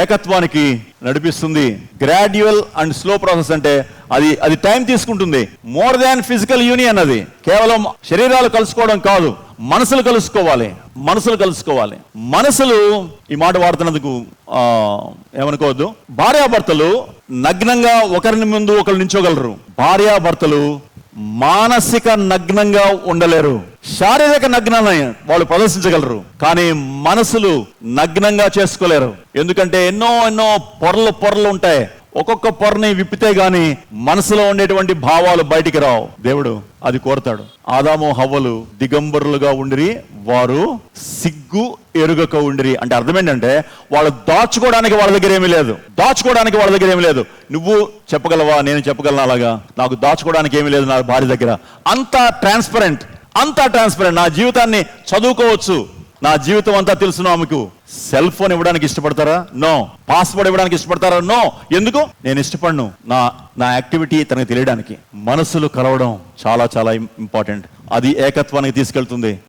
ఏకత్వానికి నడిపిస్తుంది. Gradual and slow process అంటే అది టైం తీసుకుంటుంది. More than physical union. అది కేవలం శరీరాలు కలుసుకోవడం కాదు, మనసులు కలుసుకోవాలి. మనసులు ఈ మాట వాడుతున్నందుకు ఏమనుకోవద్దు. భార్యాభర్తలు నగ్నంగా ఒకరిని ముందు ఒకరు నించోగలరు. భార్యాభర్తలు మానసిక నగ్నంగా ఉండలేరు. శారీరక నగ్నాన్ని వాళ్ళు ప్రదర్శించగలరు, కానీ మనసులు నగ్నంగా చేసుకోలేరు. ఎందుకంటే ఎన్నో పొరలు ఉంటాయి. ఒక్కొక్క పొరని విప్పితే గాని మనసులో ఉండేటువంటి భావాలు బయటికి రావు. దేవుడు అది కోరతాడు. ఆదాము హవ్వలు దిగంబరులుగా ఉండిరి, వారు సిగ్గు ఎరుగక ఉండిరి. అంటే అర్థం ఏంటంటే వాళ్ళు దాచుకోవడానికి వాళ్ళ దగ్గర ఏమీ లేదు. నువ్వు చెప్పగలవా? నేను చెప్పగలను అలాగా? నాకు దాచుకోవడానికి ఏమీ లేదు నా భార్య దగ్గర. అంతా ట్రాన్స్పరెంట్. నా జీవితాన్ని చదువుకోవచ్చు, నా జీవితం అంతా తెలుసు ఆమెకు. సెల్ ఫోన్ ఇవ్వడానికి ఇష్టపడతారా? నో. పాస్వర్డ్ ఇవ్వడానికి ఇష్టపడతారా? నో. ఎందుకు? నేను ఇష్టపడను. నా యాక్టివిటీ తనకు తెలియడానికి. మనసులు కలవడం చాలా చాలా ఇంపార్టెంట్. అది ఏకత్వానికి తీసుకెళ్తుంది.